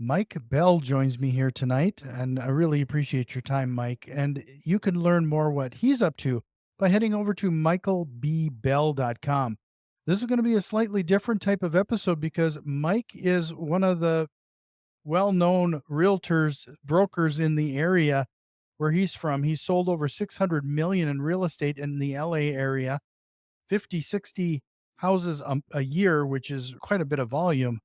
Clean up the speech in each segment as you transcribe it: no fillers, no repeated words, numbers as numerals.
Mike Bell joins me here tonight, and I really appreciate your time, Mike. And you can learn more what he's up to by heading over to michaelbbell.com. This is going to be a slightly different type of episode because Mike is one of the well-known realtors, brokers in the area where he's from. He's sold over 600 million in real estate in the LA area, 50, 60 houses a year, which is quite a bit of volume.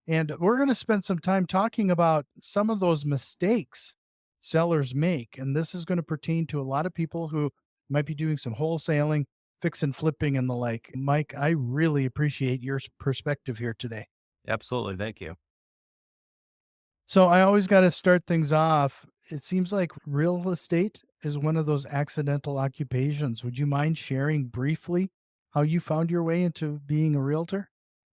And we're going to spend some time talking about some of those mistakes sellers make. And this is going to pertain to a lot of people who might be doing some wholesaling, fix and flipping, and the like. Mike, I really appreciate your perspective here today. Absolutely. Thank you. So I always got to start things off. It seems like real estate is one of those accidental occupations. Would you mind sharing briefly how you found your way into being a realtor?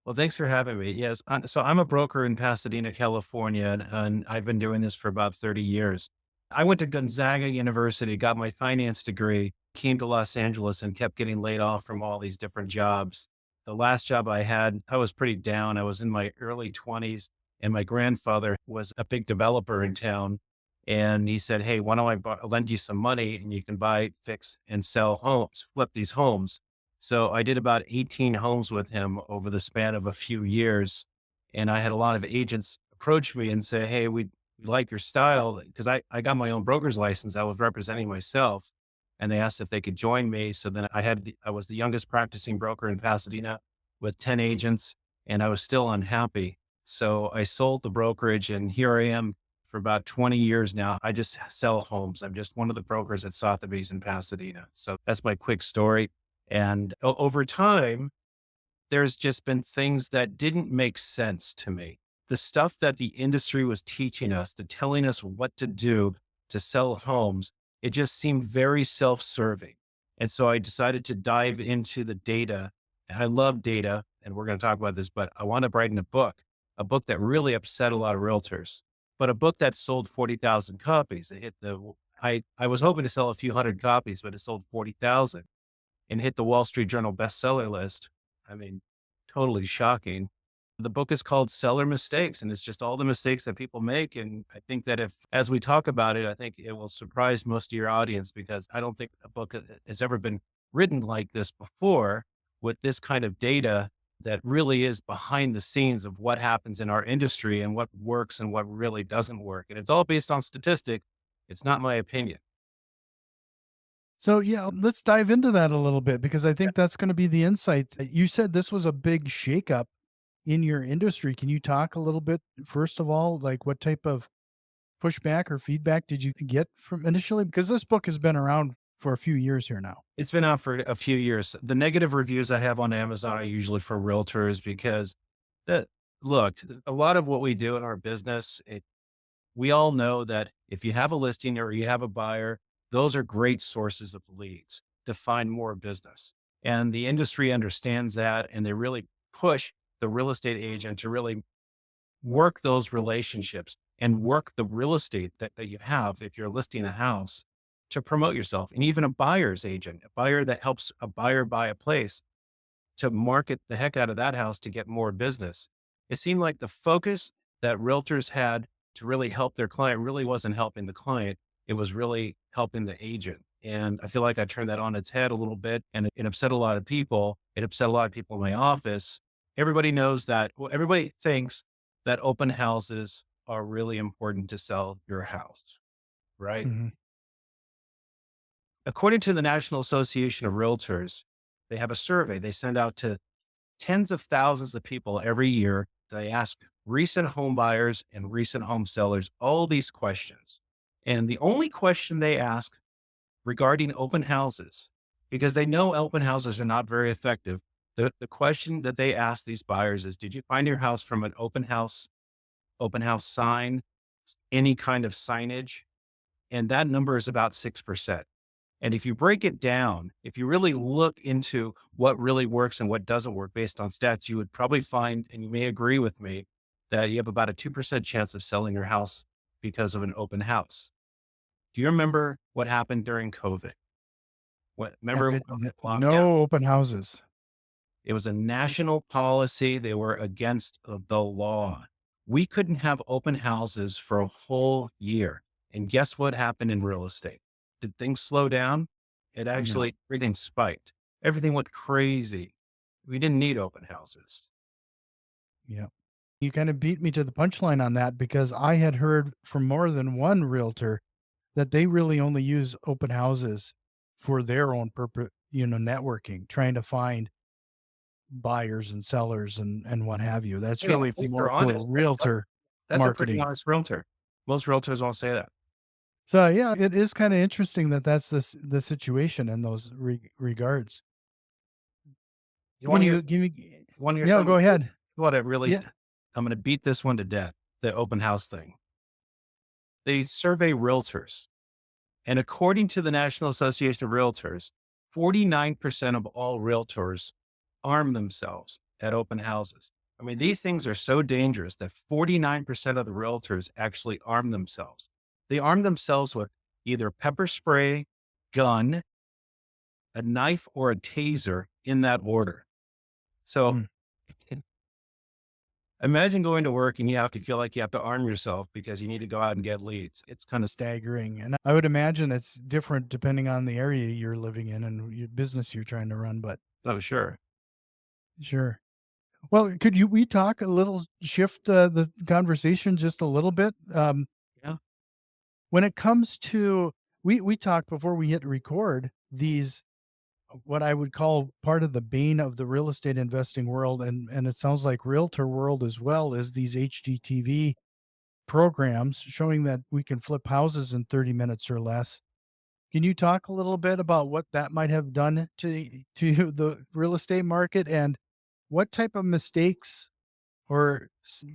Well, thanks for having me. Yes. So I'm a broker in Pasadena, California, and I've been doing this for about 30 years. I went to Gonzaga University, got my finance degree, came to Los Angeles and kept getting laid off from all these different jobs. The last job I had, I was pretty down. I was in my early 20s, and my grandfather was a big developer in town. And he said, "Hey, why don't lend you some money and you can buy, fix, and sell homes, flip these homes." So I did about 18 homes with him over the span of a few years. And I had a lot of agents approach me and say, "Hey, we like your style." Cause I got my own broker's license. I was representing myself and they asked if they could join me. So then I was the youngest practicing broker in Pasadena with 10 agents and I was still unhappy. So I sold the brokerage and here I am for about 20 years now. I just sell homes. I'm just one of the brokers at Sotheby's in Pasadena. So that's my quick story. And over time, there's just been things that didn't make sense to me. The stuff that the industry was teaching us, to telling us what to do to sell homes, it just seemed very self-serving. And so I decided to dive into the data. And I love data, and we're going to talk about this, but I want to write in a book that really upset a lot of realtors, but a book that sold 40,000 copies. It hit I was hoping to sell a few hundred copies, but it sold 40,000 and hit the Wall Street Journal bestseller list. I mean, totally shocking. The book is called Seller Mistakes, and it's just all the mistakes that people make. And I think that if, as we talk about it, I think it will surprise most of your audience because I don't think a book has ever been written like this before with this kind of data that really is behind the scenes of what happens in our industry and what works and what really doesn't work. And it's all based on statistics. It's not my opinion. So, yeah, let's dive into that a little bit because I think that's going to be the insight. You said this was a big shakeup in your industry. Can you talk a little bit, first of all, like what type of pushback or feedback did you get from initially? Because this book has been around for a few years here now. It's been out for a few years. The negative reviews I have on Amazon are usually for realtors because that look, a lot of what we do in our business, we all know that if you have a listing or you have a buyer, those are great sources of leads to find more business. And the industry understands that and they really push the real estate agent to really work those relationships and work the real estate that you have if you're listing a house to promote yourself. And even a buyer's agent, a buyer that helps a buyer buy a place to market the heck out of that house to get more business. It seemed like the focus that realtors had to really help their client really wasn't helping the client. It was really helping the agent. And I feel like I turned that on its head a little bit and it upset a lot of people. It upset a lot of people in my office. Everybody knows that, well, everybody thinks that open houses are really important to sell your house, right? Mhm. According to the National Association of Realtors, they have a survey they send out to tens of thousands of people every year. They ask recent home buyers and recent home sellers all these questions. And the only question they ask regarding open houses, because they know open houses are not very effective, the question that they ask these buyers is, did you find your house from an open house sign, any kind of signage? And that number is about 6%. And if you break it down, if you really look into what really works and what doesn't work based on stats, you would probably find, and you may agree with me, that you have about a 2% chance of selling your house because of an open house. Do you remember what happened during COVID? Remember lockdown? No open houses. It was a national policy. They were against the law. We couldn't have open houses for a whole year. And guess what happened in real estate? Did things slow down? It No. actually, everything spiked. Everything went crazy. We didn't need open houses. Yeah. You kind of beat me to the punchline on that because I had heard from more than one realtor that they really only use open houses for their own purpose, networking, trying to find buyers and sellers and what have you. That's Hey, at really least more they're for honest. realtor That's a pretty marketing. honest realtor. Most realtors won't say that. So yeah, it is kind of interesting that that's the situation in those regards. You Can want to hear, you give me? want to hear Yeah, go something? ahead. What it really, Yeah. I'm going to beat this one to death. The open house thing. They survey realtors. And according to the National Association of Realtors, 49% of all realtors arm themselves at open houses. I mean, these things are so dangerous that 49% of the realtors actually arm themselves. They arm themselves with either pepper spray, gun, a knife, or a taser in that order. So Mm. imagine going to work and you have to feel like you have to arm yourself because you need to go out and get leads. It's kind of, Staggering. And I would imagine it's different depending on the area you're living in and your business you're trying to run, but oh, sure. sure. Well, could you we talk a little shift the conversation just a little bit? Yeah. When it comes to we talked before we hit record these what I would call part of the bane of the real estate investing world, and it sounds like realtor world as well, is these HGTV programs showing that we can flip houses in 30 minutes or less. Can you talk a little bit about what that might have done to the real estate market and what type of mistakes or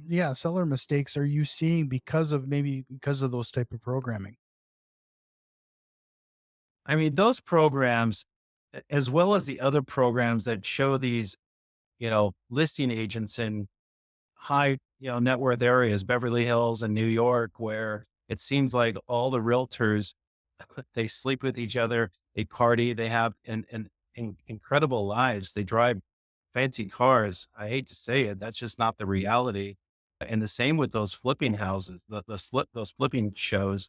yeah, seller mistakes are you seeing because of those type of programming? I mean, those programs, as well as the other programs that show these, listing agents in high, net worth areas, Beverly Hills and New York, where it seems like all the realtors, they sleep with each other, they party, they have incredible lives. They drive fancy cars. I hate to say it. That's just not the reality. And the same with those flipping houses, those flipping shows.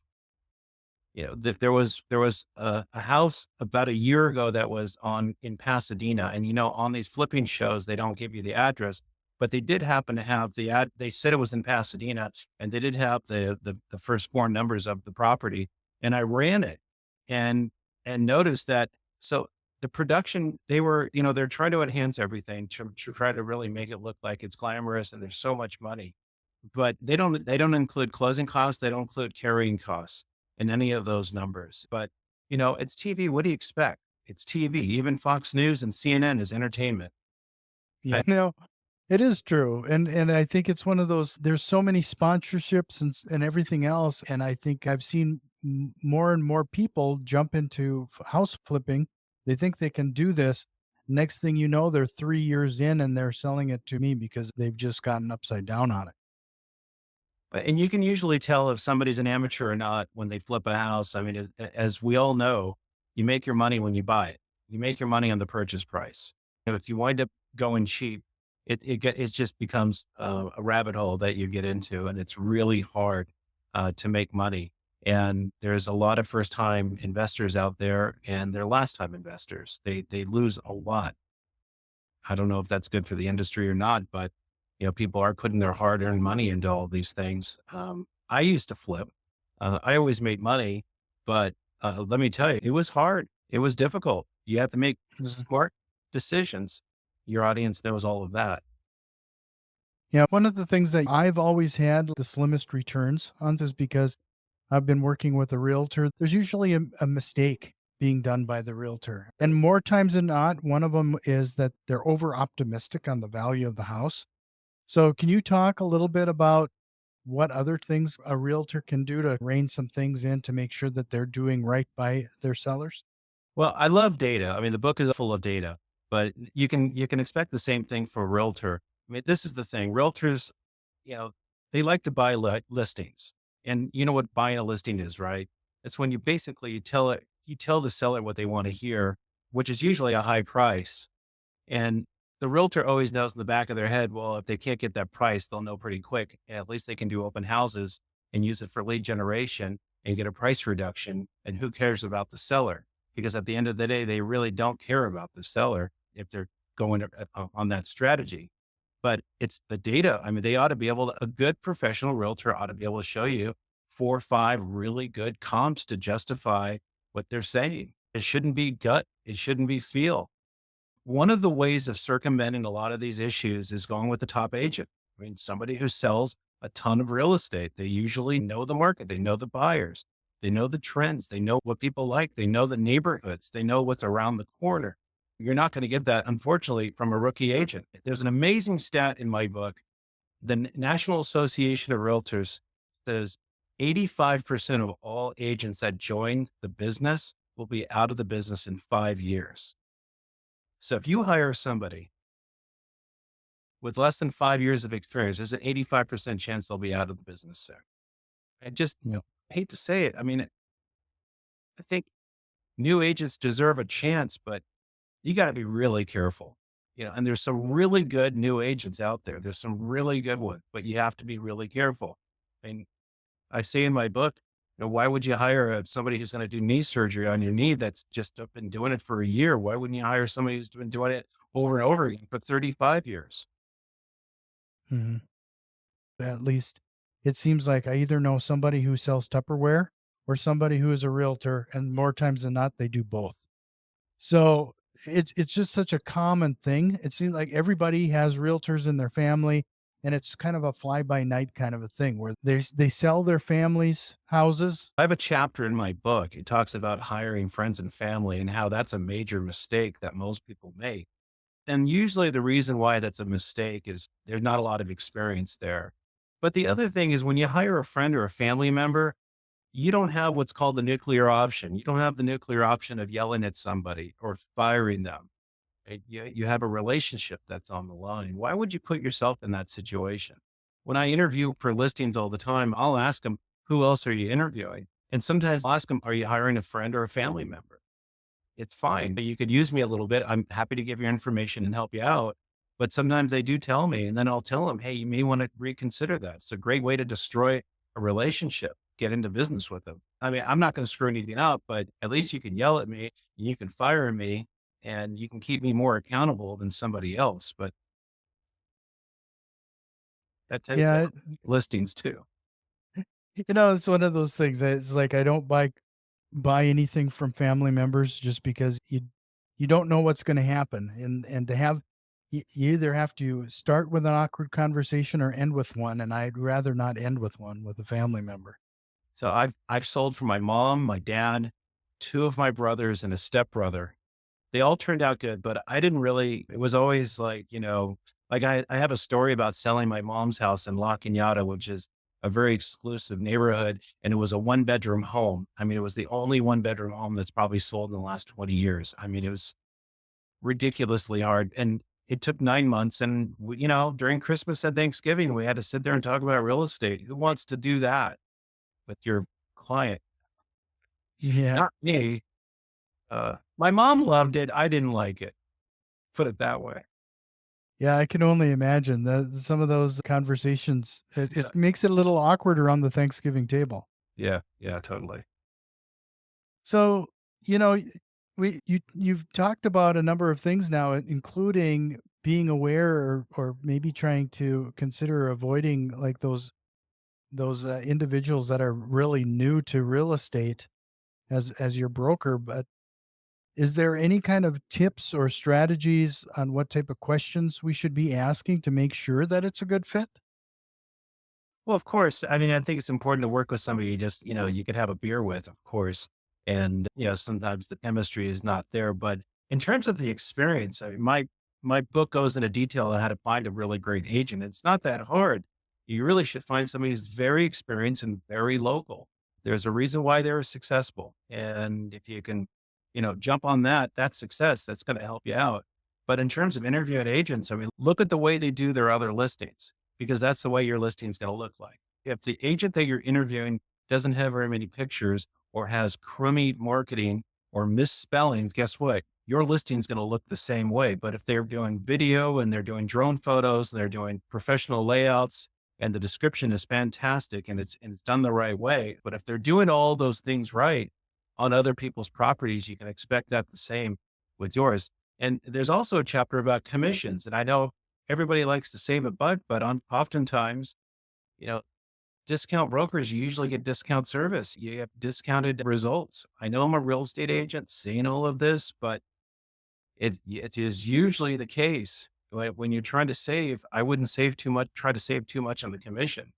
There was a house about a year ago that was on in Pasadena, and on these flipping shows they don't give you the address, but they did happen to have the ad. They said it was in Pasadena, and they did have the first four numbers of the property, and I ran it, and noticed that so the production they're trying to enhance everything to try to really make it look like it's glamorous and there's so much money, but they don't include closing costs, they don't include carrying costs in any of those numbers. But, it's TV. What do you expect? It's TV. Even Fox News and CNN is entertainment. Yeah. I, No, it is true, and I think it's one of those there's so many sponsorships and everything else, and I think I've seen more and more people jump into house flipping. They think they can do this. Next thing you know, they're 3 years in and they're selling it to me because they've just gotten upside down on it. and you can usually tell if somebody's an amateur or not when they flip a house. I mean, as we all know, you make your money when you buy it. You make your money on the purchase price. If you wind up going cheap, it just becomes a rabbit hole that you get into, and it's really hard to make money. And there's a lot of first time investors out there, and they're last time investors. They lose a lot. I don't know if that's good for the industry or not, but people are putting their hard earned money into all these things. I used to flip. I always made money, but let me tell you, it was hard. It was difficult. You have to make Mhm. smart decisions. Your audience knows all of that. Yeah, one of the things that I've always had the slimmest returns on is because I've been working with a realtor. There's usually a mistake being done by the realtor. And more times than not, one of them is that they're over optimistic on the value of the house. So, can you talk a little bit about what other things a realtor can do to rein some things in to make sure that they're doing right by their sellers? Well, I love data. I mean, the book is full of data, but you can expect the same thing for a realtor. I mean, this is the thing. Realtors, you know, they like to buy listings. And you know what buying a listing is, right? It's when you tell the seller what they want to hear, which is usually a high price. And The realtor always knows in the back of their head, well, if they can't get that price, they'll know pretty quick. And at least they can do open houses and use it for lead generation and get a price reduction. And who cares about the seller? Because at the end of the day, they really don't care about the seller if they're going on that strategy. But it's the data. I mean, they ought to be able to, a good professional realtor ought to be able to show you 4 or 5 really good comps to justify what they're saying. It shouldn't be gut. It shouldn't be feel. One of the ways of circumventing a lot of these issues is going with the top agent. I mean, somebody who sells a ton of real estate. They usually know the market. They know the buyers. They know the trends. They know what people like. They know the neighborhoods. They know what's around the corner. You're not going to get that, unfortunately, from a rookie agent. There's an amazing stat in my book. The National Association of Realtors says 85% of all agents that join the business will be out of the business in 5 years. So if you hire somebody with less than 5 years of experience, there's an 85% chance they'll be out of the business soon. I just hate to say it. I mean, I think new agents deserve a chance, but you got to be really careful. And there's some really good new agents out there. There's some really good ones, but you have to be really careful. And I say in my book, why would you hire somebody who's going to do knee surgery on your knee that's just been doing it for a year? Why wouldn't you hire somebody who's been doing it over and over again for 35 years? Mhm. At least it seems like I either know somebody who sells Tupperware or somebody who is a realtor, and more times than not, they do both. So it's just such a common thing. It seems like everybody has realtors in their family, and it's kind of a fly by night kind of a thing where they sell their families houses. I have a chapter in my book. It talks about hiring friends and family and how that's a major mistake that most people make. And usually the reason why that's a mistake is there's not a lot of experience there. But the other thing is when you hire a friend or a family member, you don't have what's called the nuclear option. You don't have the nuclear option of yelling at somebody or firing them. You have a relationship that's on the line. Why would you put yourself in that situation? When I interview for listings all the time, I'll ask them, who else are you interviewing? And sometimes I'll ask them, are you hiring a friend or a family member? It's fine. You could use me a little bit. I'm happy to give you information and help you out. But sometimes they do tell me, and then I'll tell them, hey, you may want to reconsider that. It's a great way to destroy a relationship, get into business with them. I mean, I'm not going to screw anything up, but at least you can yell at me, you can fire me, and you can keep me more accountable than somebody else. But that tends to Yeah, help listings too. it's one of those things. It's like I don't buy anything from family members just because you don't know what's going to happen, and to have you either have to start with an awkward conversation or end with one, and I'd rather not end with one with a family member. So I've sold for my mom, my dad, two of my brothers, and a stepbrother. They all turned out good, but I didn't really, it was always like, like I have a story about selling my mom's house in La Cañada, which is a very exclusive neighborhood. And it was a 1 bedroom home. I mean, it was the only 1 bedroom home that's probably sold in the last 20 years. I mean, it was ridiculously hard. And it took 9 months. And, during Christmas and Thanksgiving, we had to sit there and talk about real estate. Who wants to do that with your client? Yeah. Not me. My mom loved it. I didn't like it. Put it that way. Yeah, I can only imagine that some of those conversations, Yeah. it makes it a little awkward around the Thanksgiving table. Yeah. Yeah. Totally. So, you know, you've talked about a number of things now, including being aware or maybe trying to consider avoiding like those individuals that are really new to real estate as your broker. But is there any kind of tips or strategies on what type of questions we should be asking to make sure that it's a good fit? Well, of course. I mean, I think it's important to work with somebody you just, you could have a beer with, of course. And, sometimes the chemistry is not there. But in terms of the experience, I mean, my book goes into detail on how to find a really great agent. It's not that hard. You really should find somebody who's very experienced and very local. There's a reason why they're successful. And if you can, jump on that, that's success. That's going to help you out. But in terms of interviewing agents, I mean, look at the way they do their other listings because that's the way your listing is going to look like. If the agent that you're interviewing doesn't have very many pictures or has crummy marketing or misspelling, guess what? your listing is going to look the same way. But if they're doing video and they're doing drone photos and they're doing professional layouts and the description is fantastic and it's done the right way, but if they're doing all those things right on other people's properties, you can expect that the same with yours. And there's also a chapter about commissions. And I know everybody likes to save a buck, but oftentimes, you know, discount brokers, you usually get discount service. You have discounted results. I know I'm a real estate agent saying all of this, but it is usually the case. When you're trying to save, I wouldn't save too much, try to save too much on the commission.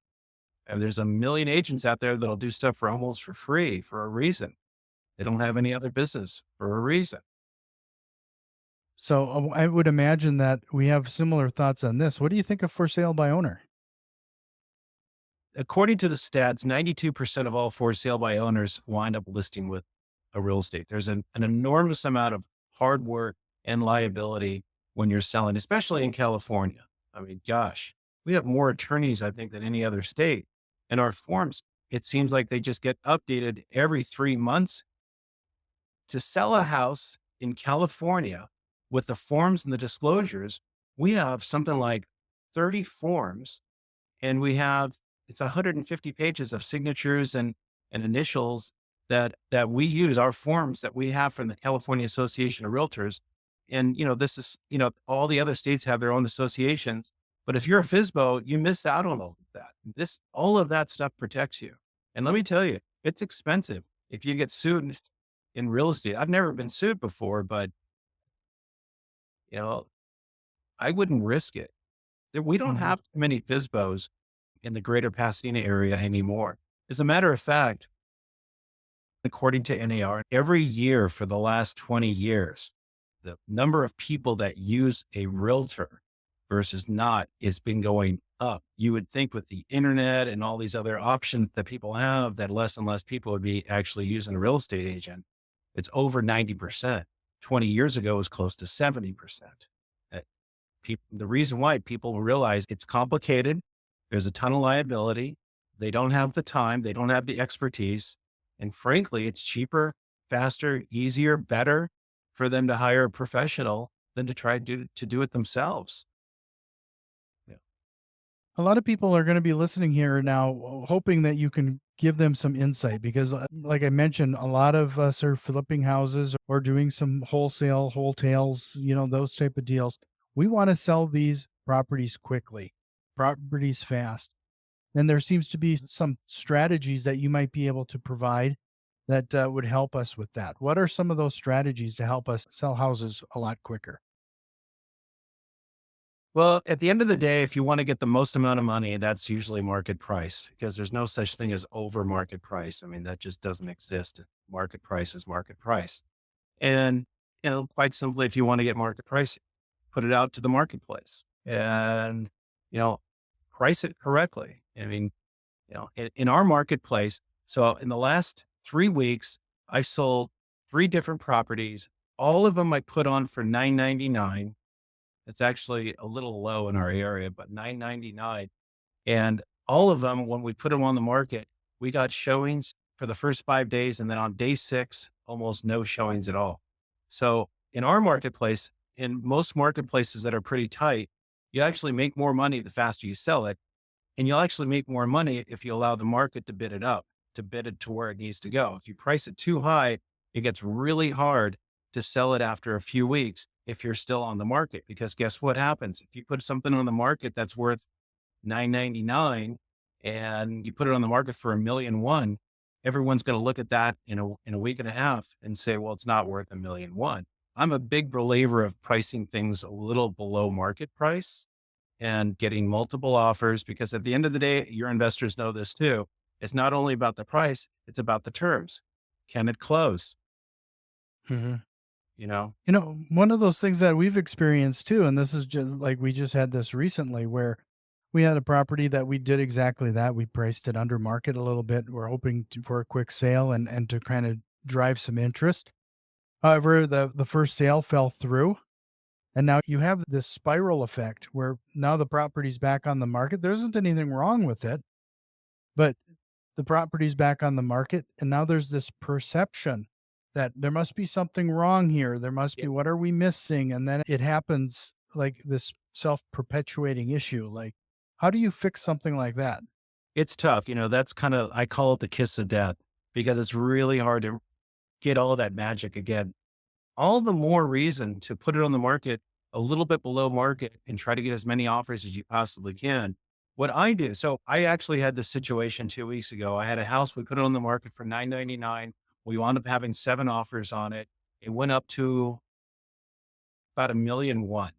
And there's a million agents out there that'll do stuff for almost for free for a reason. They don't have any other business for a reason. So I would imagine that we have similar thoughts on this. What do you think of for sale by owner? According to the stats, 92% of all for sale by owners wind up listing with a real estate. There's an enormous amount of hard work and liability when you're selling, especially in California. I mean, gosh, we have more attorneys, I think, than any other state. And our forms, it seems like they just get updated every 3 months. To sell a house in California with the forms and the disclosures, we have something like 30 forms and we have it's 150 pages of signatures and initials that we use our forms that we have from the California Association of Realtors. And this is all the other states have their own associations, but if you're a FISBO, you miss out on all of that. This all of that stuff protects you. And let me tell you, it's expensive if you get sued in real estate. I've never been sued before, but you know I wouldn't risk it. We don't Mhm. have too many FISBOs in the greater Pasadena area anymore. As a matter of fact, according to NAR, every year for the last 20 years, the number of people that use a realtor versus not has been going up. You would think with the internet and all these other options that people have, that less and less people would be actually using a real estate agent. It's over 90%. 20 years ago, it was close to 70%. The reason why people realize it's complicated, there's a ton of liability, they don't have the time, they don't have the expertise, and frankly, it's cheaper, faster, easier, better for them to hire a professional than to try to do it themselves. Yeah. A lot of people are going to be listening here now, hoping that you can give them some insight because, like I mentioned, a lot of us are flipping houses or doing some wholesale, wholetails, those type of deals. We want to sell these properties quickly, properties fast. And there seems to be some strategies that you might be able to provide that would help us with that. What are some of those strategies to help us sell houses a lot quicker? Well, at the end of the day, if you want to get the most amount of money, that's usually market price because there's no such thing as over market price. I mean, that just doesn't exist. Market price is market price. And, quite simply, if you want to get market price, put it out to the marketplace and, you know, price it correctly. I mean, in our marketplace, so in the last 3 weeks, I sold three different properties. All of them I put on for $999. It's actually a little low in our area, but $999. And all of them, when we put them on the market, we got showings for the first 5 days. And then on day six, almost no showings at all. So in our marketplace, in most marketplaces that are pretty tight, you actually make more money the faster you sell it. And you'll actually make more money if you allow the market to bid it up, to bid it to where it needs to go. If you price it too high, it gets really hard to sell it after a few weeks if you're still on the market. Because guess what happens? If you put something on the market that's worth 999 and you put it on the market for 1,000,001, everyone's going to look at that in a week and a half and say, well, it's not worth 1,000,001. I'm a big believer of pricing things a little below market price and getting multiple offers because at the end of the day, your investors know this too. It's not only about the price, it's about the terms. Can it close? Mhm. You know, One of those things that we've experienced too, and this is just like we just had this recently where we had a property that we did exactly that. We priced it under market a little bit. We're hoping for a quick sale and to kind of drive some interest. However, the first sale fell through. And now you have this spiral effect where now the property's back on the market. There isn't anything wrong with it, but the property's back on the market. And now there's this perception that there must be something wrong here. There must Yeah. be, what are we missing? And then it happens like this self perpetuating issue. Like, how do you fix something like that? It's tough. That's kind of, I call it the kiss of death because it's really hard to get all of that magic again. All the more reason to put it on the market a little bit below market and try to get as many offers as you possibly can. What I do, so I actually had this situation 2 weeks ago. I had a house, we put it on the market for 999. We wound up having 7 offers on it. It went up to about 1,000,001.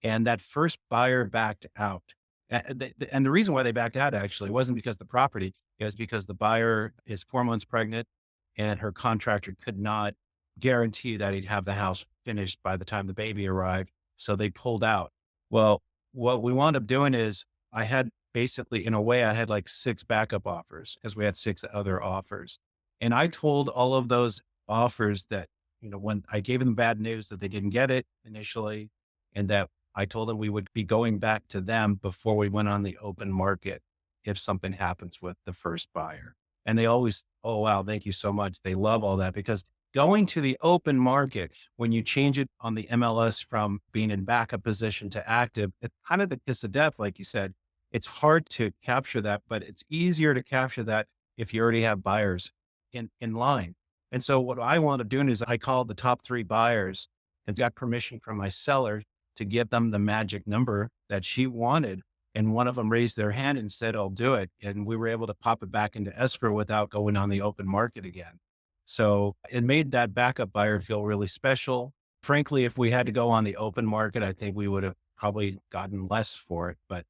And that first buyer backed out. And the reason why they backed out actually wasn't because the property, it was because the buyer is 4 months pregnant and her contractor could not guarantee that he'd have the house finished by the time the baby arrived. So they pulled out. Well, what we wound up doing is I had basically, in a way, I had like 6 backup offers as we had 6 other offers. And I told all of those offers that, when I gave them bad news that they didn't get it initially, and that I told them we would be going back to them before we went on the open market if something happens with the first buyer. And they always, oh, wow, thank you so much. They love all that because going to the open market, when you change it on the MLS from being in backup position to active, it's kind of the kiss of death, like you said. It's hard to capture that, but it's easier to capture that if you already have buyers in line. And so what I want to do is I called the top 3 buyers and got permission from my seller to give them the magic number that she wanted. And one of them raised their hand and said, I'll do it. And we were able to pop it back into escrow without going on the open market again. So it made that backup buyer feel really special. Frankly, if we had to go on the open market, I think we would have probably gotten less for it, but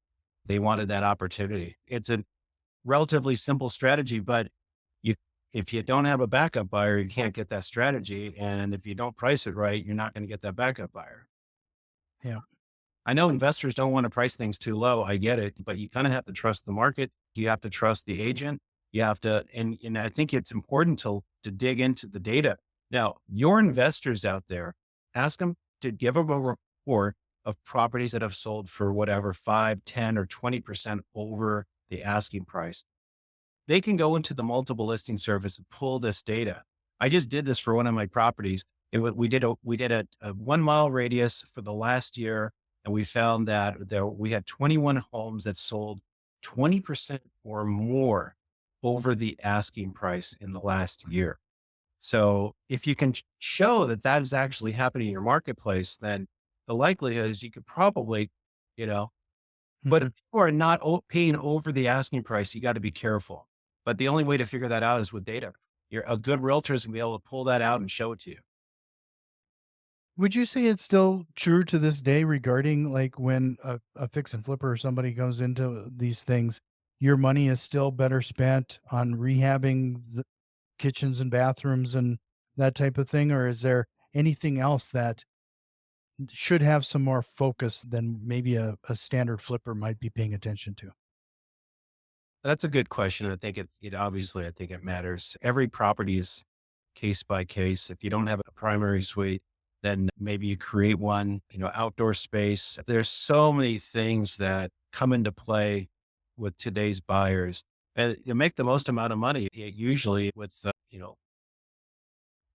they wanted that opportunity. It's a relatively simple strategy, but you, if you don't have a backup buyer, you can't get that strategy. And if you don't price it right, you're not going to get that backup buyer. Yeah. I know investors don't want to price things too low. I get it, but you kind of have to trust the market. You have to trust the agent. You have to, and I think it's important to dig into the data. Now, your investors out there, ask them to give them a report of properties that have sold for whatever 5, 10, or 20% over the asking price. They can go into the multiple listing service and pull this data. I just did this for one of my properties. We did a 1 mile radius for the last year, and we found that we had 21 homes that sold 20% or more over the asking price in the last year. So if you can show that that is actually happening in your marketplace, then the likelihood is you could probably, you know, but if Mhm. people are not paying over the asking price, you got to be careful. But the only way to figure that out is with data. A good realtor is gonna be able to pull that out and show it to you. Would you say it's still true to this day regarding like when a fix and flipper or somebody goes into these things, your money is still better spent on rehabbing the kitchens and bathrooms and that type of thing? Or is there anything else that should have some more focus than maybe a standard flipper might be paying attention to? That's a good question. I think obviously I think it matters. Every property is case by case. If you don't have a primary suite, then maybe you create one, outdoor space. There's so many things that come into play with today's buyers. And you make the most amount of money usually with,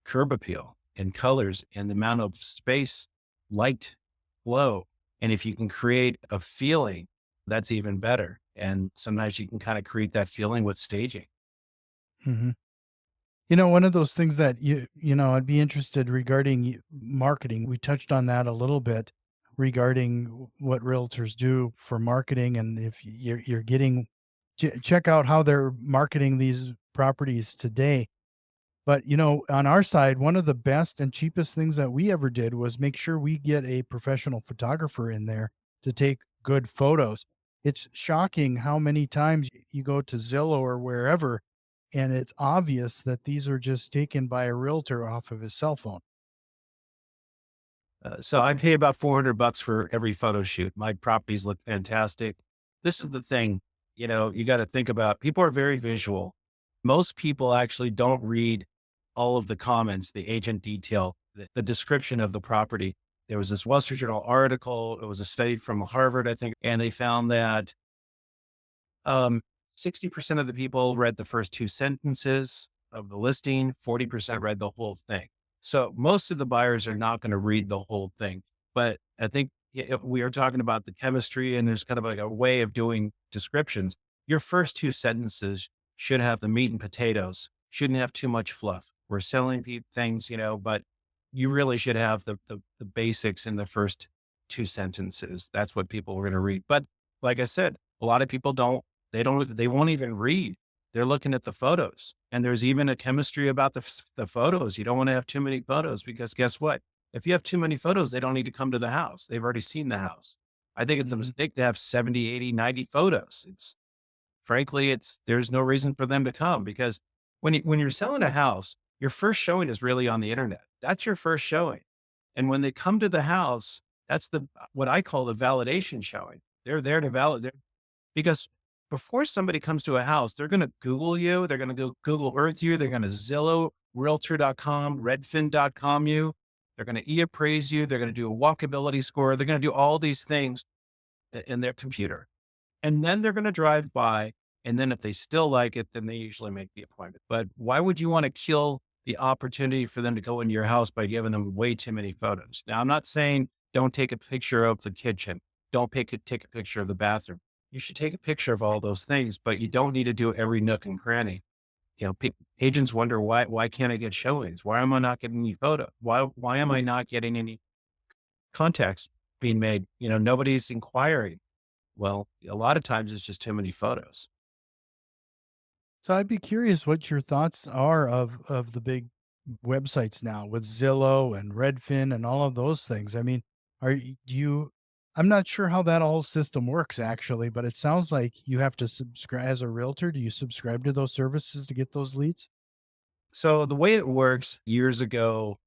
curb appeal and colors and the amount of space, light, flow. And if you can create a feeling, that's even better. And sometimes you can kind of create that feeling with staging. Mhm. One of those things that I'd be interested regarding marketing. We touched on that a little bit regarding what realtors do for marketing, and if you're getting check out how they're marketing these properties today. But on our side, one of the best and cheapest things that we ever did was make sure we get a professional photographer in there to take good photos. It's shocking how many times you go to Zillow or wherever, and it's obvious that these are just taken by a realtor off of his cell phone. So I pay about $400 for every photo shoot. My properties look fantastic. This is the thing, you got to think about. People are very visual. Most people actually don't read all of the comments, the agent detail, the description of the property. There was this Wall Street Journal article. It was a study from Harvard, I think, and they found that um, 60% of the people read the first 2 sentences. of the listing, 40% read the whole thing. So most of the buyers are not going to read the whole thing. But I think if we are talking about the chemistry and there's kind of like a way of doing descriptions, your first two sentences should have the meat and potatoes, shouldn't have too much fluff. We're selling things, but you really should have the basics in the first two sentences. That's what people are going to read. But like I said, a lot of people they won't even read. They're looking at the photos. And there's even a chemistry about the photos. You don't want to have too many photos because guess what? If you have too many photos, they don't need to come to the house. They've already seen the house. I think it's a Mhm. mistake to have 70, 80, 90 photos. Frankly, there's no reason for them to come because when you're selling a house, your first showing is really on the internet. That's your first showing. And when they come to the house, that's what I call the validation showing. They're there to validate because before somebody comes to a house, they're going to Google you, they're going to go Google Earth you, they're going to Zillow, Realtor.com, Redfin.com you, they're going to e-appraise you, they're going to do a walkability score, they're going to do all these things in their computer. And then they're going to drive by. And then if they still like it, then they usually make the appointment. But why would you want to kill the opportunity for them to go into your house by giving them way too many photos? Now, I'm not saying don't take a picture of the kitchen. Don't take a picture of the bathroom. You should take a picture of all those things, but you don't need to do every nook and cranny. Agents wonder why can't I get showings? Why am I not getting any photo? Why am I not getting any contacts being made? Nobody's inquiring. Well, a lot of times it's just too many photos. So I'd be curious what your thoughts are of the big websites now with Zillow and Redfin and all of those things. I mean, do you I'm not sure how that whole system works actually, but it sounds like you have to subscribe as a realtor. Do you subscribe to those services to get those leads? So the way it works years ago,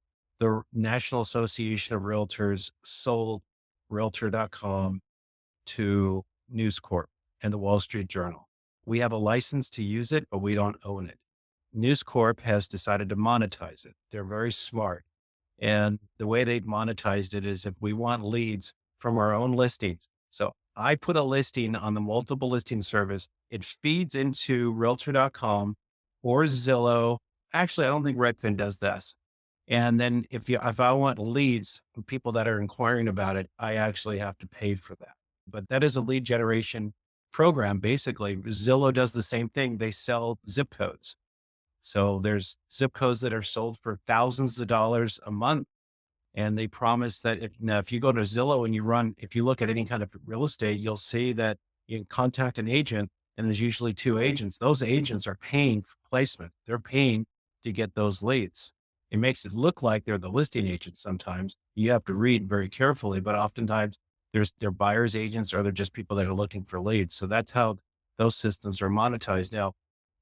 the National Association of Realtors sold Realtor.com to News Corp and the Wall Street Journal. We have a license to use it, but we don't own it. News Corp has decided to monetize it. They're very smart. And the way they've monetized it is if we want leads from our own listings. So I put a listing on the multiple listing service. It feeds into realtor.com or Zillow. Actually, I don't think Redfin does this. And then if I want leads from people that are inquiring about it, I actually have to pay for that. But that is a lead generation program. Basically, Zillow does the same thing. They sell zip codes. So there's zip codes that are sold for thousands of dollars a month. And they promise that if you go to Zillow and if you look at any kind of real estate, you'll see that you can contact an agent and there's usually two agents. Those agents are paying for placement. They're paying to get those leads. It makes it look like they're the listing agents sometimes. You have to read very carefully, but oftentimes they're buyer's agents or they're just people that are looking for leads. So that's how those systems are monetized. Now,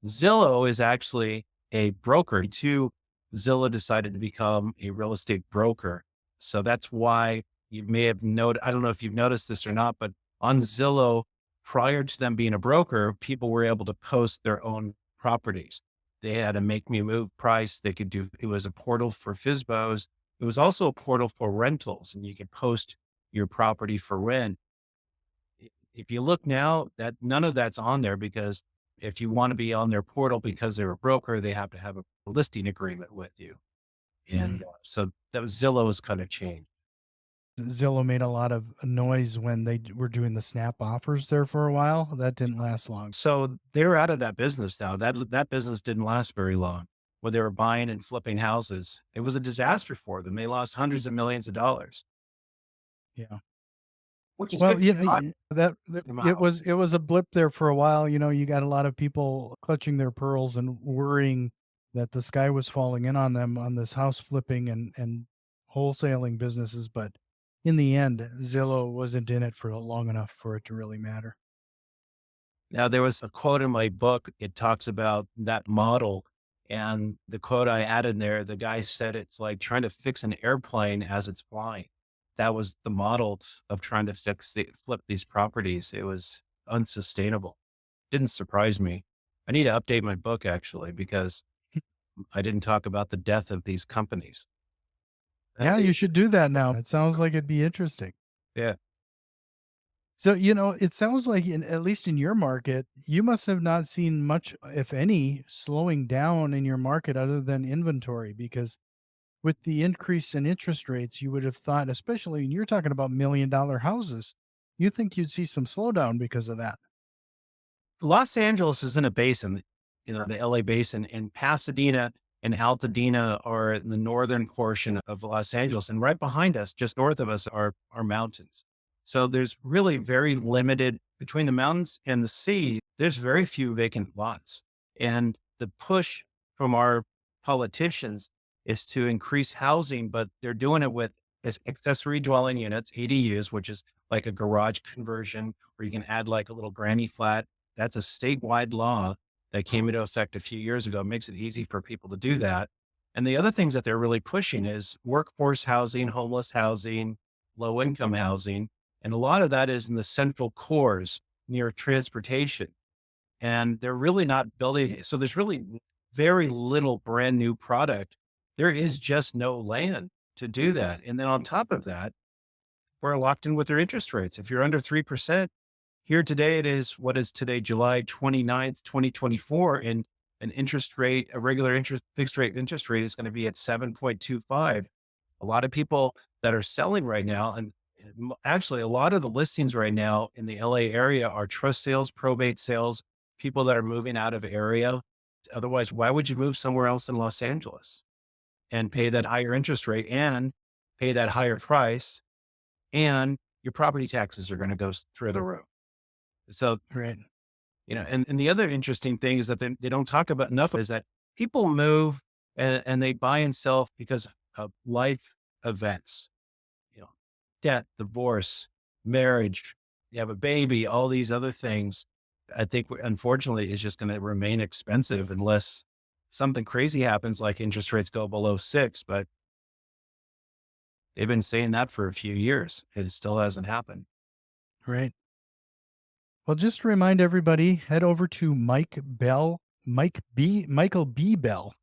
Zillow is actually a broker too. Zillow decided to become a real estate broker. So that's why you may have noted, I don't know if you've noticed this or not, but on Zillow, prior to them being a broker, people were able to post their own properties. They had a make me move price. It was a portal for FISBOs. It was also a portal for rentals and you could post your property for rent. If you look now, that none of that's on there because if you want to be on their portal because they're a broker, they have to have a listing agreement with you. And Mm. so that was Zillow has kind of changed. Zillow made a lot of noise when were doing the snap offers there for a while. That didn't last long. So they're out of that business now. That business didn't last very long. When they were buying and flipping houses, it was a disaster for them. They lost hundreds of millions of dollars, Yeah. which is Well, good. it was a blip there for a while. You know, you got a lot of people clutching their pearls and worrying that the sky was falling in on them on this house flipping and wholesaling businesses, but in the end, Zillow wasn't in it for long enough for it to really matter. Now, there was a quote in my book. It talks about that model. And the quote I added there, the guy said it's like trying to fix an airplane as it's flying. That was the model of trying to flip these properties. It was unsustainable. Didn't surprise me. I need to update my book actually because I didn't talk about the death of these companies. Yeah, They- you should do that now. It sounds like it'd be interesting. yeah. So, it sounds like at least in your market, you must have not seen much, if any, slowing down in your market other than inventory, because with the increase in interest rates, you would have thought, especially when you're talking about $1 million houses, you think you'd see some slowdown because of that. Los Angeles is in a basin, the LA basin, and Pasadena and Altadena are in the northern portion of Los Angeles. And right behind us, just north of us, are mountains. So there's really very limited between the mountains and the sea, there's very few vacant lots. And the push from our politicians is to increase housing, but they're doing it with accessory dwelling units, ADUs, which is like a garage conversion where you can add like a little granny flat. That's a statewide law that came into effect a few years ago. It makes it easy for people to do that. And the other things that they're really pushing is workforce housing, homeless housing, low income housing. And a lot of that is in the central cores near transportation. And they're really not building. So there's really very little brand new product. There is just no land to do that. And then on top of that, we're locked in with their interest rates. If you're under 3%, here today, it is what is today, July 29th, 2024. And an interest rate, a regular interest, fixed rate interest rate is going to be at 7.25. A lot of people that are selling right now, and actually a lot of the listings right now in the LA area are trust sales, probate sales, people that are moving out of area. Otherwise, why would you move somewhere else in Los Angeles and pay that higher interest rate and pay that higher price? And your property taxes are going to go through the roof. So, Right. and the other interesting thing is that they don't talk about enough is that people move and they buy and sell because of life events, you know, death, divorce, marriage, you have a baby, all these other things. I think unfortunately is just going to remain expensive unless something crazy happens, like interest rates go below 6, but they've been saying that for a few years. It still hasn't happened. Right. Well, just to remind everybody, head over to Michael B. Bell.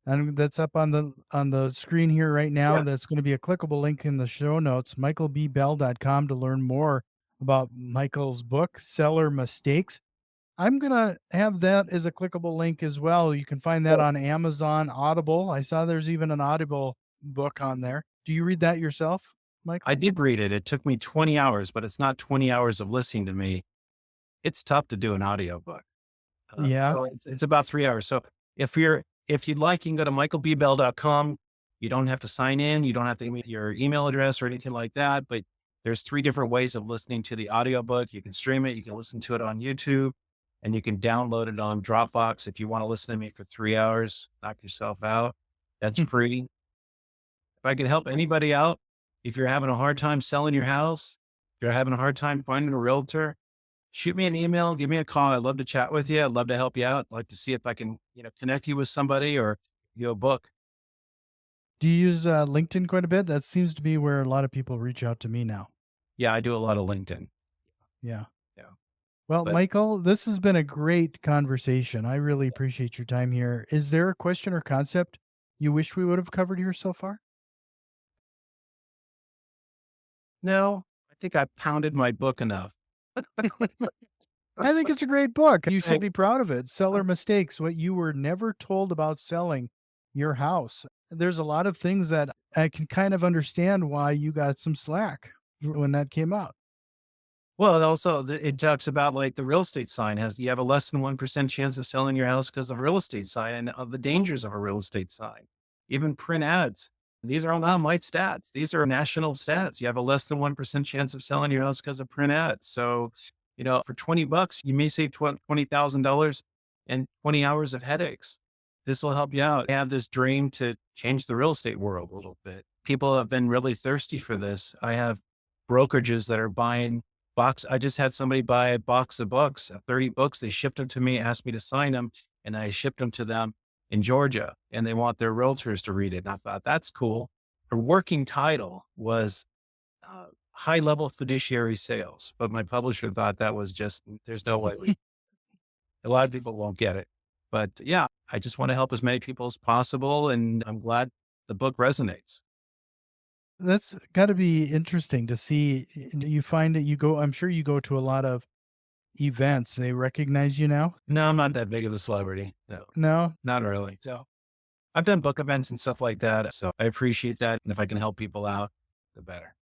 And that's up on the screen here right now. Yeah. That's going to be a clickable link in the show notes, michaelbbell.com, to learn more about Michael's book, Seller Mistakes. I'm going to have that as a clickable link as well. You can find that on Amazon, Audible. I saw there's even an Audible book on there. Do you read that yourself, I Michael? did read it. It took me 20 hours, but it's not 20 hours of listening to me. It's tough to do an audiobook. Yeah. So it's about 3 hours. So if you'd like, you can go to michaelbbell.com. You don't have to sign in. You don't have to give me your email address or anything like that, but there's 3 different ways of listening to the audiobook. You can stream it, you can listen to it on YouTube, and you can download it on Dropbox if you want to listen to me for 3 hours, knock yourself out. That's free. If I could help anybody out, if you're having a hard time selling your house, if you're having a hard time finding a realtor, shoot me an email, give me a call. I'd love to chat with you. I'd love to help you out. I'd like to see if I can, connect you with somebody or a book. Do you use LinkedIn quite a bit? That seems to be where a lot of people reach out to me now. Yeah, I do a lot of LinkedIn. Yeah. Yeah. Well, But Michael, this has been a great conversation. I really appreciate your time here. Is there a question or concept you wish we would have covered here so far? no, I think I pounded my book enough. I think it's a great book. You should be Thanks. proud of it. Seller Mistakes, What You Were Never Told About Selling Your House. There's a lot of things that I can kind of understand why you got some slack when that came out. Well, also it talks about like the real estate sign has, you have a less than 1% chance of selling your house because of real estate sign and of the dangers of a real estate sign. Even print ads. These are all not my stats. These are national stats. You have a less than 1% chance of selling your house because of print ads. So, for $20, you may save $20,000 and 20 hours of headaches. This will help you out. I have this dream to change the real estate world a little bit. People have been really thirsty for this. I have brokerages that are buying I just had somebody buy a box of books, 30 books. They shipped them to me, asked me to sign them, and I shipped them to them in Georgia. And they want their realtors to read it. And I thought, that's cool. Her working title was High Level Fiduciary Sales. But my publisher thought that was just, there's no way. A lot of people won't get it. But yeah, I just want to help as many people as possible. And I'm glad the book resonates. That's got to be interesting to see. You find that you go, I'm sure you go to a lot of events. They recognize you now? No, I'm not that big of a celebrity. No, No? not really. So I've done book events and stuff like that. So I appreciate that. And if I can help people out, the better.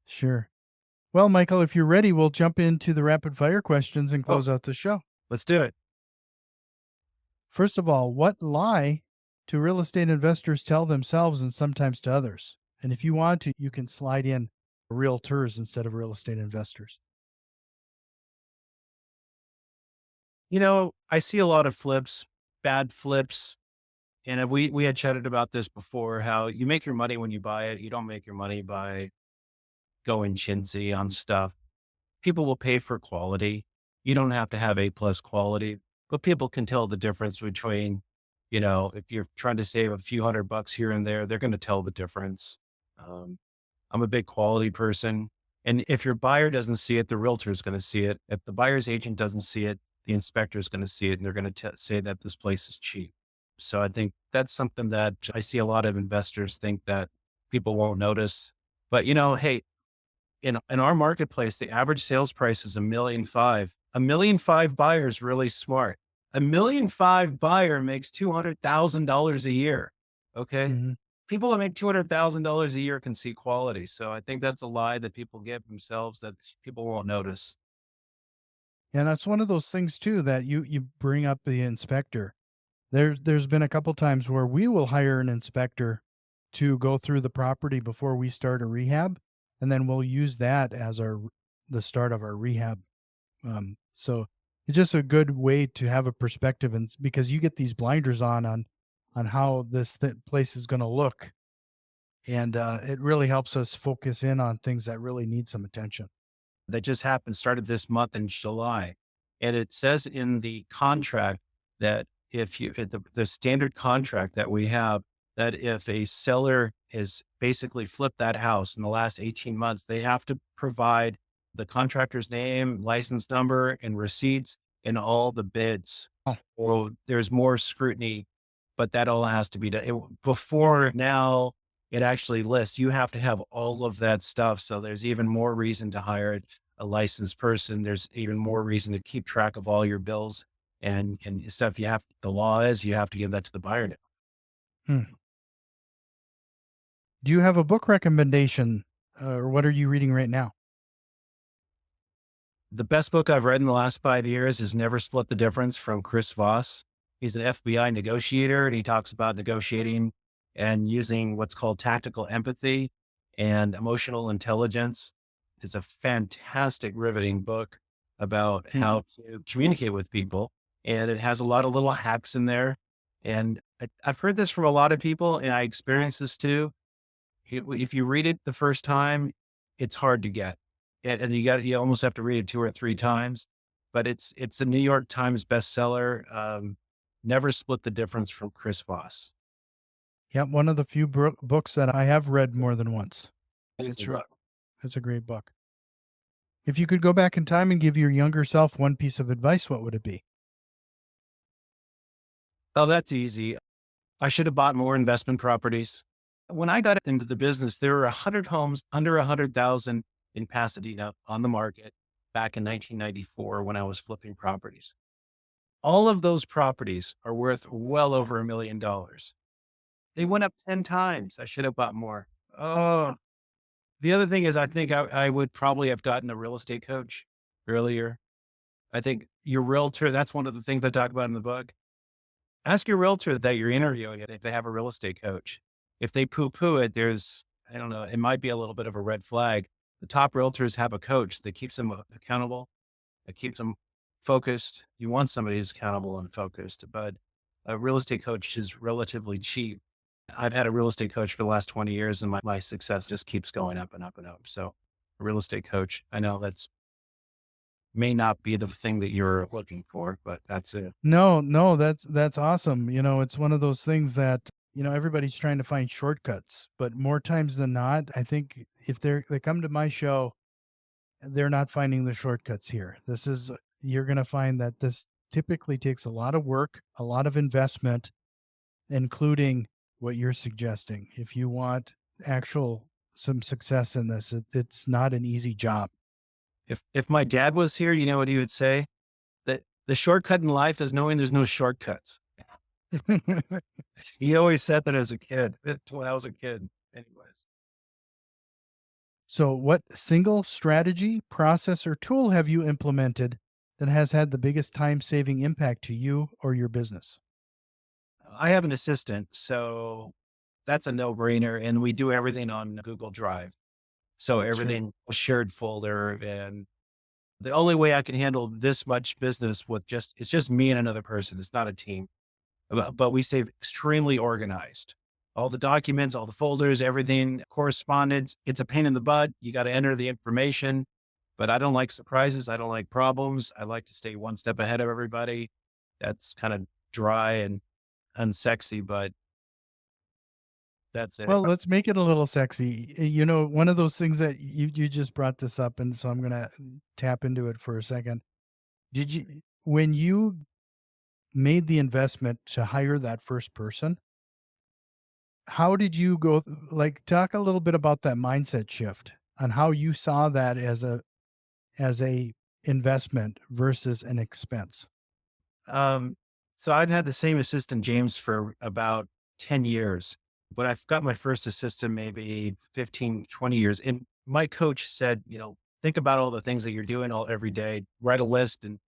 Sure. Well, Michael, if you're ready, we'll jump into the rapid fire questions and Oh, close out the show. let's do it. First of all, what lie do real estate investors tell themselves and sometimes to others? And if you want to, you can slide in realtors instead of real estate investors. I see a lot of flips, bad flips. And we had chatted about this before, how you make your money when you buy it. You don't make your money by going chintzy on stuff. People will pay for quality. You don't have to have A+ quality, but people can tell the difference between, if you're trying to save a few $100 here and there, they're going to tell the difference. Um, I'm a big quality person. And if your buyer doesn't see it, the realtor is going to see it. If the buyer's agent doesn't see it, the inspector is going to see it and they're going to say that this place is cheap. So I think that's something that I see a lot of investors think that people won't notice. But hey, in our marketplace, the average sales price is 1,500,000. 1,500,000 buyer is really smart. 1,500,000 buyer makes $200,000 a year. Okay. Hmm. People that make $200,000 a year can see quality. So I think that's a lie that people give themselves that people won't notice. And that's one of those things too that you bring up the inspector. There's been a couple times where we will hire an inspector to go through the property before we start a rehab, and then we'll use that as the start of our rehab. So it's just a good way to have a perspective, and because you get these blinders on how place is going to look, and it really helps us focus in on things that really need some attention. That just happened, started this month in July. And it says in the contract that if the standard contract that we have, that if a seller has basically flipped that house in the last 18 months, they have to provide the contractor's name, license number, and receipts in all the bids. Oh, Well, there's more scrutiny, but that all has to be done before now it actually lists. You have to have all of that stuff. So there's even more reason to hire a licensed person. There's even more reason to keep track of all your bills and stuff. The law is you have to give that to the buyer now. hmm. Do you have a book recommendation, or what are you reading right now? The best book I've read in the last 5 years is Never Split the Difference from Chris Voss. He's an FBI negotiator and he talks about negotiating and using what's called tactical empathy and emotional intelligence. It's a fantastic, riveting book about Hmm. how to communicate with people. And it has a lot of little hacks in there. And I've heard this from a lot of people, and I experienced this too. If you read it the first time, it's hard to get, and you almost have to read it 2 or 3 times, but it's a New York Times bestseller. Never Split the Difference from Chris Voss. Yep, one of the few books that I have read more than once. Amazing book. It's a great book. If you could go back in time and give your younger self one piece of advice, what would it be? Oh, that's easy. I should have bought more investment properties. When I got into the business, there were 100 homes under 100,000 in Pasadena on the market back in 1994 when I was flipping properties. All of those properties are worth well over $1,000,000. They went up 10 times. I should have bought more. Oh, the other thing is I think I would probably have gotten a real estate coach earlier. I think your realtor, that's one of the things I talk about in the book. Ask your realtor that you're interviewing it if they have a real estate coach. If they poo poo it, I don't know, it might be a little bit of a red flag. The top realtors have a coach that keeps them accountable, that keeps them focused. You want somebody who's accountable and focused, but a real estate coach is relatively cheap. I've had a real estate coach for the last 20 years and my success just keeps going up and up and up. So a real estate coach, I know that's may not be the thing that you're looking for, but that's it. No, no, that's awesome. It's one of those things that, everybody's trying to find shortcuts, but more times than not, I think if they come to my show, they're not finding the shortcuts here. You're going to find that this typically takes a lot of work, a lot of investment, including what you're suggesting. If you want actual some success in this. It's not an easy job. If my dad was here, you know what he would say? That the shortcut in life is knowing there's no shortcuts. He always said that as a kid, when I was a kid anyways. So, what single strategy, process, or tool have you implemented that has had the biggest time saving impact to you or your business? I have an assistant, so that's a no-brainer, and we do everything on Google Drive. So Sure. everything a shared folder, and the only way I can handle this much business with just it's just me and another person. It's not a team. But we stay extremely organized. All the documents, all the folders, everything, correspondence, it's a pain in the butt. You got to enter the information, but I don't like surprises. I don't like problems. I like to stay one step ahead of everybody. That's kind of dry and unsexy, but that's it. Well, let's make it a little sexy. You know, one of those things that you just brought this up, and so I'm gonna tap into it for a second. Did you when you made the investment to hire that first person, how did you go like, talk a little bit about that mindset shift on how you saw that as a investment versus an expense? Um, so I've had the same assistant, James, for about 10 years, but I've got my first assistant maybe 15, 20 years. And my coach said, think about all the things that you're doing all every day, write a list. And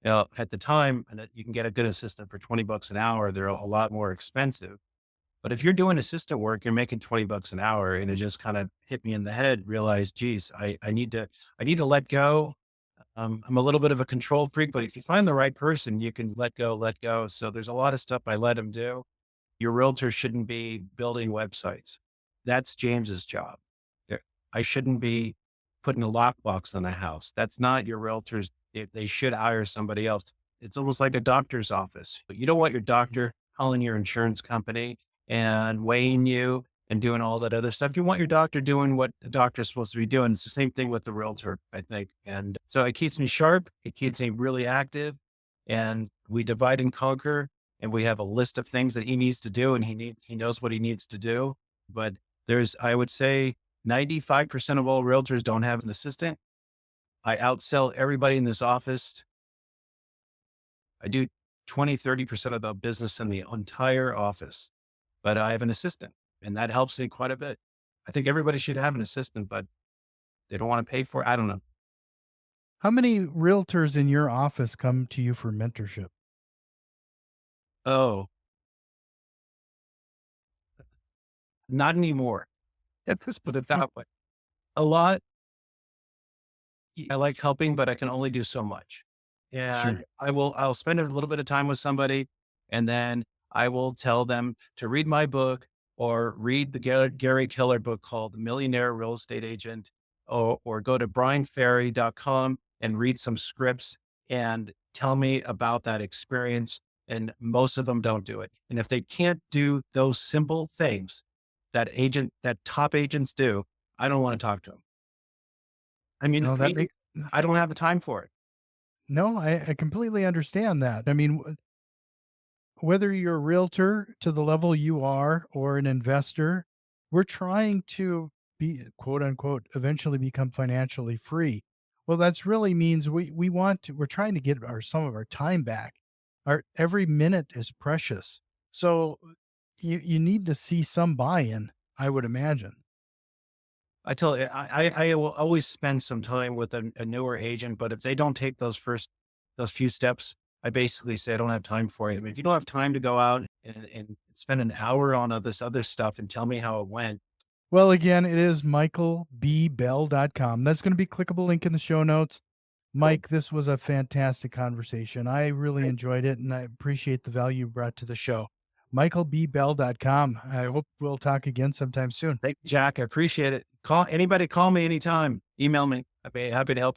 at the time, and you can get a good assistant for 20 bucks an hour. They're a lot more expensive. But if you're doing assistant work, you're making 20 bucks an hour. And it just kind of hit me in the head, realize, geez, I need to let go. I'm a little bit of a control freak, but if you find the right person, you can let go, let go. So there's a lot of stuff I let him do. Your realtor shouldn't be building websites. That's James's job. There- I shouldn't be putting a lockbox on a house. That's not your realtor's. They should hire somebody else. It's almost like a doctor's office. You don't want your doctor calling your insurance company and weighing you and doing all that other stuff. You want your doctor doing what the doctor's supposed to be doing. It's the same thing with the realtor, I think. And so it keeps me sharp. It keeps me really active. And we divide and conquer, and we have a list of things that he needs to do, and he knows what he needs to do. But I would say 95% of all realtors don't have an assistant. I outsell everybody in this office. I do 20, 30% of the business in the entire office, but I have an assistant, and that helps me quite a bit. I think everybody should have an assistant, but they don't want to pay for it. I don't know. How many realtors in your office come to you for mentorship? Oh, not anymore. Let's put it Hmm. that way. A lot. I like helping, but I can only do so much. Sure. And I'll spend a little bit of time with somebody, and then I will tell them to read my book or read the Gary Keller book called The Millionaire Real Estate Agent, or go to brianferry.com and read some scripts and tell me about that experience. And most of them don't do it. And if they can't do those simple things that top agents do, I don't want to talk to them. No, that makes I don't have the time for it. no, I completely understand that. I mean, whether you're a realtor to the level you are or an investor, we're trying to be quote unquote eventually become financially free. Well, that's really means we're trying to get our some of our time back. Our every minute is precious. So you need to see some buy-in, I would imagine. I tell you, I will always spend some time with a newer agent, but if they don't take those few steps, I basically say I don't have time for it. I mean, if you don't have time to go out and spend an hour on this other stuff and tell me how it went, Well, again, it is michaelbbell.com. That's going to be a clickable link in the show notes. cool. Mike, this was a fantastic conversation. I really enjoyed it and I appreciate the value you brought to the show. michaelbbell.com. I hope we'll talk again sometime soon. Thank you, Jack. I appreciate it. Call me anytime. Email me. I'd be happy to help.